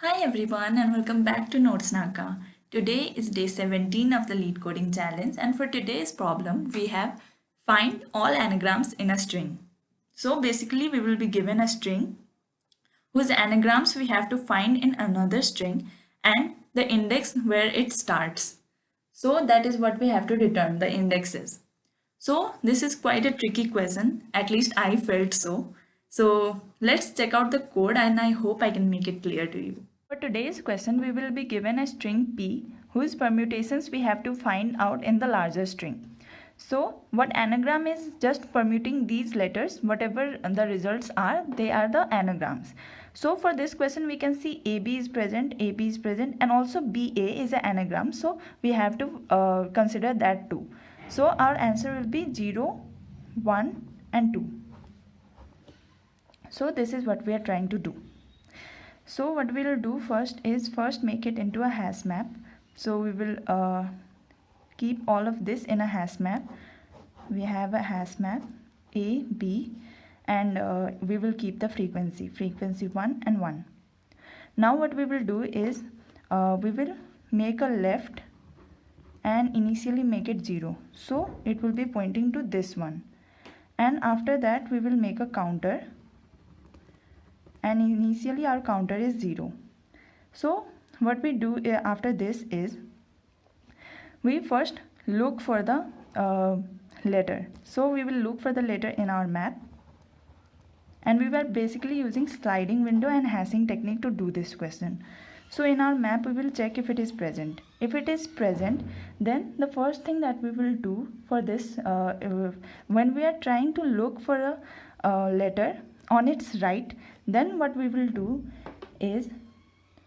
Hi everyone and welcome back to Notes Naka. Today is day 17 of the lead coding challenge and for today's problem we have find all anagrams in a string. So basically we will be given a string whose anagrams we have to find in another string and the index where it starts. So that is what we have to determine the indexes. So this is quite a tricky question, at least I felt so. So let's check out the code and I hope I can make it clear to you. For today's question, we will be given a string p whose permutations we have to find out in the larger string. So what anagram is just permuting these letters, whatever the results are, they are the anagrams. So for this question, we can see AB is present, AB is present, and also BA is an anagram. So we have to consider that too. So our answer will be 0, 1, and 2. So this is what we are trying to do. So what we will do first is make it into a hash map. So we will keep all of this in a hash map. We have a hash map A, B, and we will keep the frequency 1 and 1. Now what we will do is we will make a left and initially make it 0. So it will be pointing to this one. And after that we will make a counter and initially our counter is 0. So what we do after this is we first look for the letter. So we will look for the letter in our map and we were basically using sliding window and hashing technique to do this question. So in our map we will check if it is present. If it is present, then the first thing that we will do for this when we are trying to look for a letter on its right, then what we will do is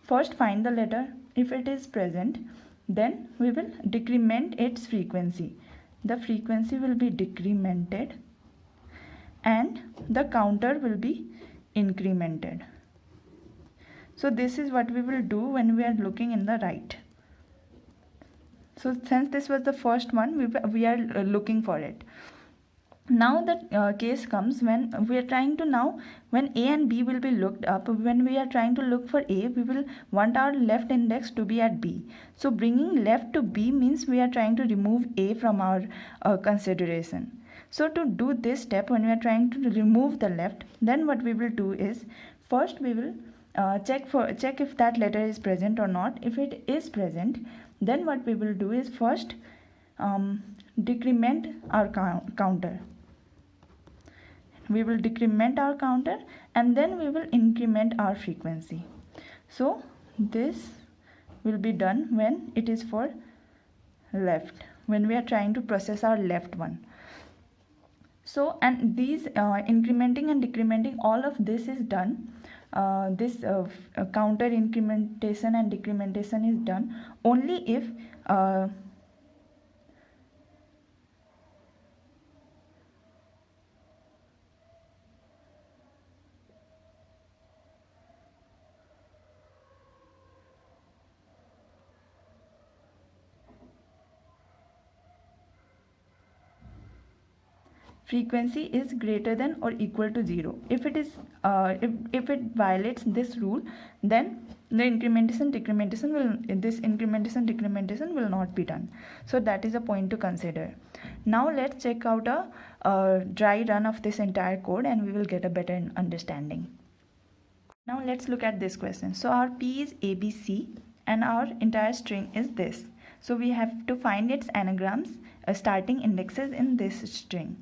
first find the letter. If it is present, then we will decrement its frequency. The frequency will be decremented and the counter will be incremented. So this is what we will do when we are looking in the right. So since this was the first one, we are looking for it. Now the case comes when we are trying to when A and B will be looked up. When we are trying to look for A, we will want our left index to be at B. So bringing left to B means we are trying to remove A from our consideration. So to do this step, when we are trying to remove the left, then what we will do is first we will check if that letter is present or not. If it is present, then what we will do is first decrement our counter. We will decrement our counter and then we will increment our frequency. So this will be done when it is for left, when we are trying to process our left one. So and these incrementing and decrementing, all of this is done. This counter incrementation and decrementation is done only if frequency is greater than or equal to 0. If it is if it violates this rule, then the incrementation decrementation will not be done. So that is a point to consider. Now let's check out a dry run of this entire code and we will get a better understanding. Now let's look at this question. So our P is ABC and our entire string is this. So we have to find its anagrams, starting indexes in this string.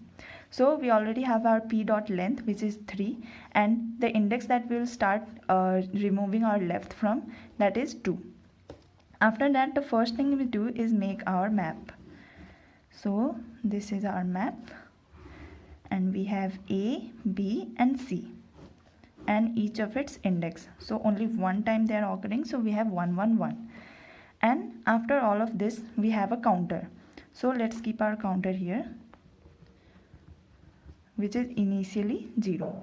So we already have our p dot length, which is 3, and the index that we will start removing our left from, that is 2. After that, the first thing we do is make our map. So this is our map and we have A, B and C and each of its index. So only one time they are occurring, so we have 1 1 1. And after all of this we have a counter. So let's keep our counter here, which is initially 0.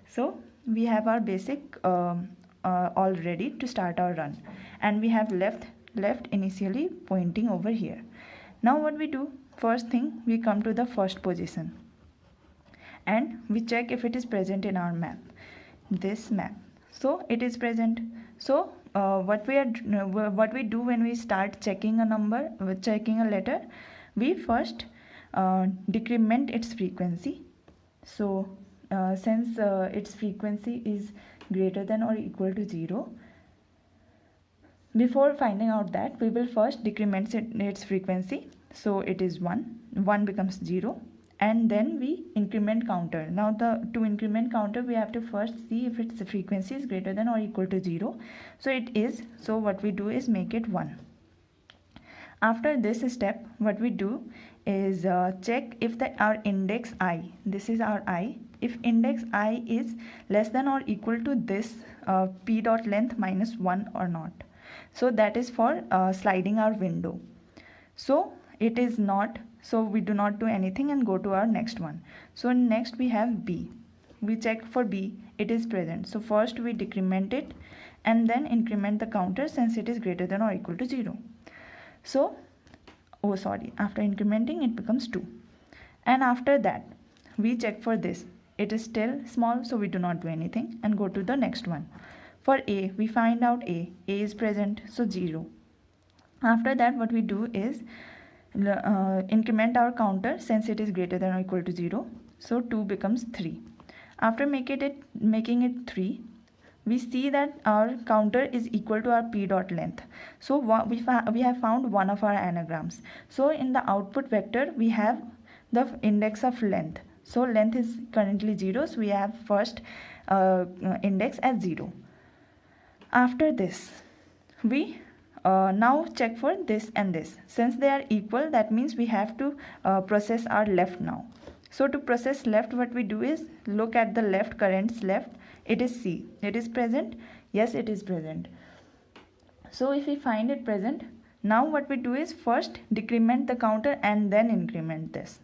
So we have our basic all ready to start our run, and we have left initially pointing over here. Now what we do, first thing we come to the first position and we check if it is present in our map, this map. So it is present. So what we do when we start checking a number, checking a letter, we first decrement its frequency. So since its frequency is greater than or equal to 0, before finding out that, we will first decrement its frequency. So it is 1 becomes 0, and then we increment counter. Now to increment counter, we have to first see if its frequency is greater than or equal to 0. So it is, so what we do is make it 1. After this step, what we do is check if our index I, this is our I, if index I is less than or equal to this p dot length minus 1 or not. So that is for sliding our window. So it is not, so we do not do anything and go to our next one. So next we have B. We check for B, it is present. So first we decrement it and then increment the counter since it is greater than or equal to 0. So, after incrementing it becomes 2. And after that we check for this. It is still small, so we do not do anything and go to the next one. For A, we find out A is present, so 0. After that, what we do is increment our counter since it is greater than or equal to 0. So 2 becomes 3. After making it 3, we see that our counter is equal to our p dot length. So we have found one of our anagrams. So in the output vector, we have the index of length. So length is currently 0, so we have first index as 0. After this, we now check for this and this. Since they are equal, that means we have to process our left now. So to process left, what we do is look at the left, currents left. It is C. It is present. Yes, it is present. So if we find it present, now what we do is first decrement the counter and then increment this.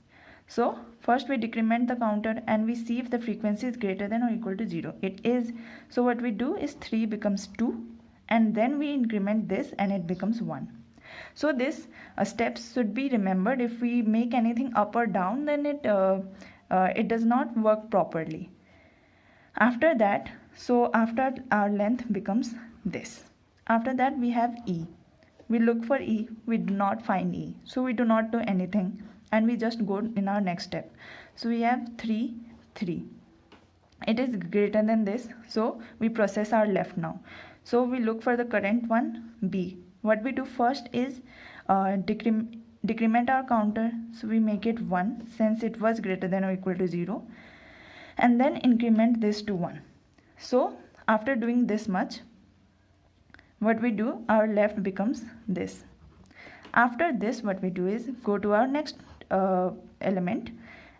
So first we decrement the counter and we see if the frequency is greater than or equal to 0. It is. So what we do is 3 becomes 2 and then we increment this and it becomes 1. So this steps should be remembered. If we make anything up or down, then it does not work properly. After that, so after our length becomes this. After that we have E. We look for E, we do not find E. So we do not do anything and we just go in our next step. So we have 3, 3. It is greater than this, so we process our left now. So we look for the current one, B. What we do first is decrement our counter. So we make it 1 since it was greater than or equal to 0. And then increment this to 1. So after doing this much, what we do, our left becomes this. After this, what we do is go to our next element,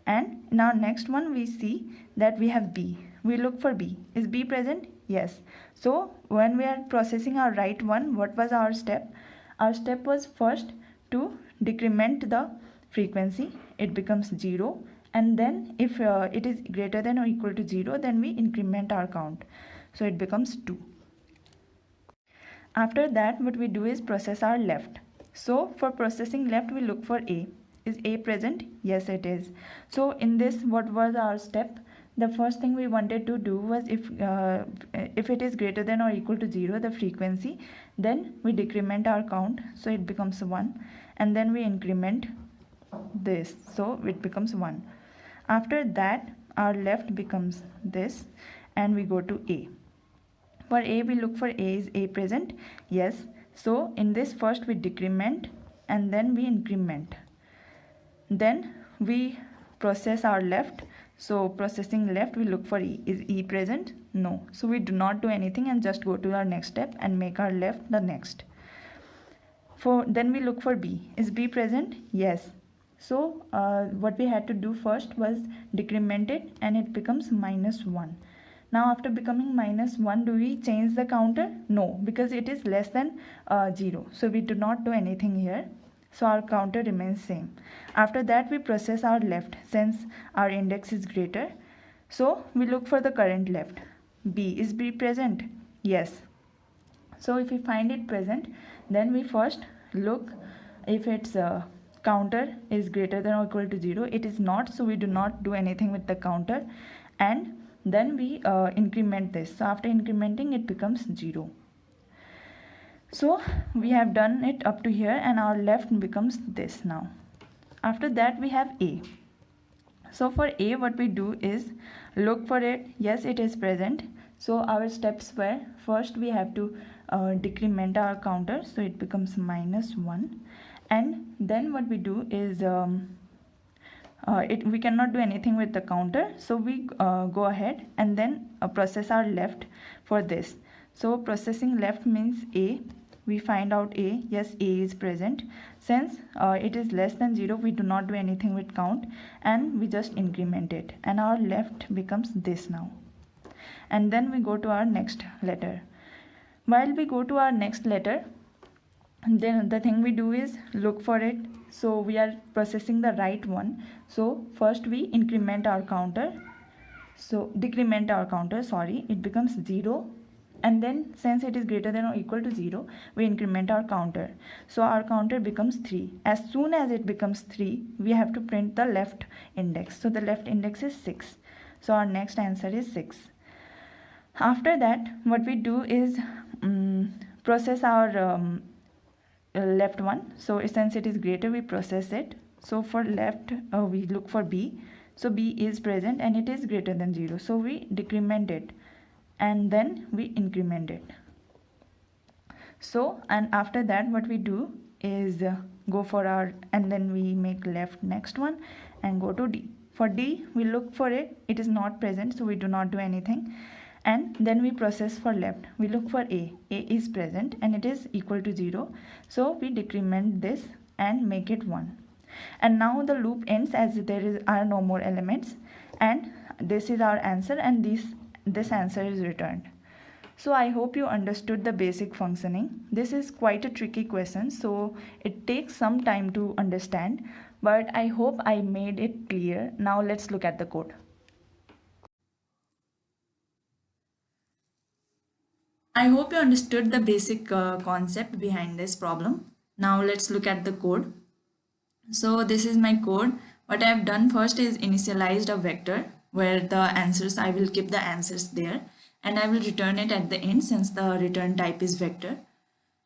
and in our next one we see that we have B. We look for B. Is B present? Yes. So when we are processing our right one, what was our step? Our step was first to decrement the frequency. It becomes 0. And then if it is greater than or equal to 0, then we increment our count. So it becomes 2. After that, what we do is process our left. So for processing left, we look for A. Is A present? Yes, it is. So in this, what was our step? The first thing we wanted to do was if it is greater than or equal to 0, the frequency, then we decrement our count. So it becomes 1. And then we increment this. So it becomes 1. After that, our left becomes this and we go to A. For A, we look for A. Is A present? Yes. So in this, first we decrement and then we increment. Then we process our left. So processing left, we look for E. Is E present? No. So we do not do anything and just go to our next step and make our left the next. Then we look for B. Is B present? Yes. So what we had to do first was decrement it and it becomes -1. Now after becoming -1, do we change the counter? No, because it is less than 0. So we do not do anything here. So our counter remains same. After that we process our left since our index is greater. So we look for the current left. B. Is B present? Yes. So if we find it present, then we first look if its counter is greater than or equal to 0. It is not, so we do not do anything with the counter. And then we increment this. So after incrementing, it becomes 0. So we have done it up to here, and our left becomes this now. After that we have A. So for A, what we do is look for it. Yes, it is present. So our steps were, first we have to decrement our counter, so it becomes -1, and then what we do is we cannot do anything with the counter, so we go ahead and then process our left for this. So processing left means A. We find out A. Yes, A is present. Since it is less than 0, we do not do anything with count, and we just increment it, and our left becomes this now. And then we go to our next letter. While we go to our next letter, then the thing we do is look for it. So we are processing the right one. So first we increment our counter, so decrement our counter, sorry, it becomes 0, and then since it is greater than or equal to 0, we increment our counter, so our counter becomes 3. As soon as it becomes 3, we have to print the left index, so the left index is 6, so our next answer is 6. After that, what we do is process our left one. So since it is greater, we process it. So for left, we look for B. So B is present and it is greater than 0. So we decrement it and then we increment it. So, and after that, what we do is go for our, and then we make left next one and go to D. For D, we look for it. It is not present, so we do not do anything. And then we process for left. We look for A. A is present and it is equal to 0. So we decrement this and make it 1. And now the loop ends as there are no more elements. And this is our answer, and this answer is returned. So I hope you understood the basic functioning. This is quite a tricky question, so it takes some time to understand. But I hope I made it clear. Now let's look at the code. I hope you understood the basic concept behind this problem. Now let's look at the code. So this is my code. What I have done first is initialized a vector where the answers, I will keep the answers there, and I will return it at the end since the return type is vector.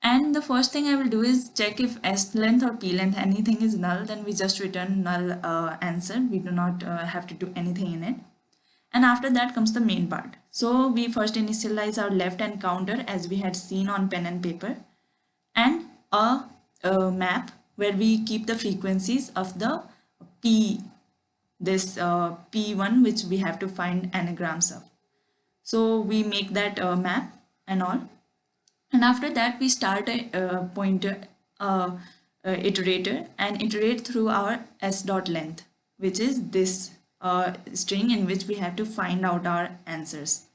And the first thing I will do is check if S length or P length anything is null, then we just return null answer. We do not have to do anything in it. And after that comes the main part. So we first initialize our left and counter as we had seen on pen and paper, and a map where we keep the frequencies of the P, this P1 which we have to find anagrams of. So we make that map and all. And after that we start a pointer iterator and iterate through our s.length, which is this string in which we have to find out our answers.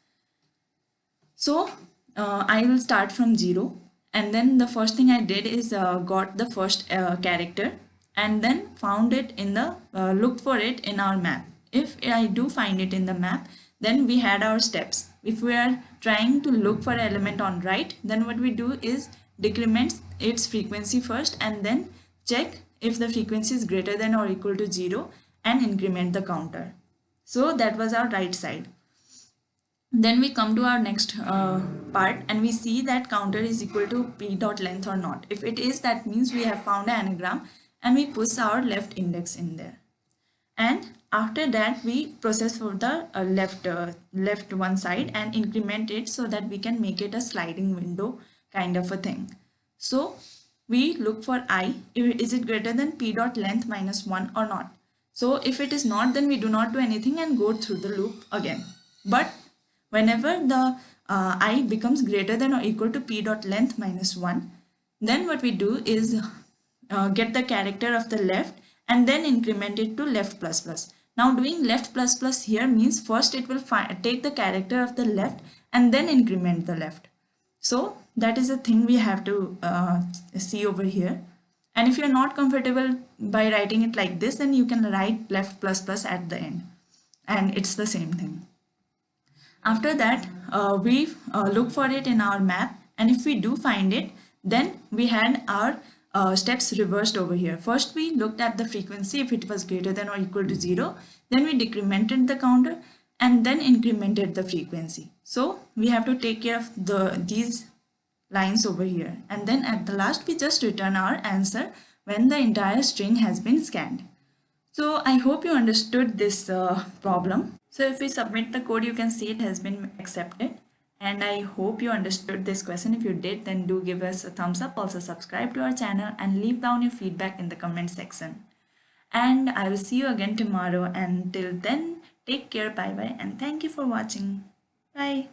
So I will start from 0, and then the first thing I did is got the first character and then found it in the looked for it in our map. If I do find it in the map, then we had our steps. If we are trying to look for an element on right, then what we do is decrement its frequency first and then check if the frequency is greater than or equal to 0 and increment the counter. So that was our right side. Then we come to our next part and we see that counter is equal to p.length or not. If it is, that means we have found an anagram, and we push our left index in there. And after that we process for the left one side and increment it so that we can make it a sliding window kind of a thing. So we look for I, is it greater than p.length minus 1 or not. So if it is not, then we do not do anything and go through the loop again. But whenever the I becomes greater than or equal to p.length minus 1, then what we do is get the character of the left and then increment it to left plus plus. Now doing left plus plus here means first it will take the character of the left and then increment the left. So that is the thing we have to see over here. And if you're not comfortable by writing it like this, then you can write left plus plus at the end, and it's the same thing. After that, we look for it in our map, and if we do find it, then we had our steps reversed over here. First we looked at the frequency if it was greater than or equal to 0, then we decremented the counter and then incremented the frequency. So we have to take care of these lines over here, and then at the last we just return our answer when the entire string has been scanned. So I hope you understood this problem. So if we submit the code, you can see it has been accepted. And I hope you understood this question. If you did, then do give us a thumbs up. Also subscribe to our channel and leave down your feedback in the comment section. And I will see you again tomorrow. And till then, take care. Bye bye. And thank you for watching. Bye.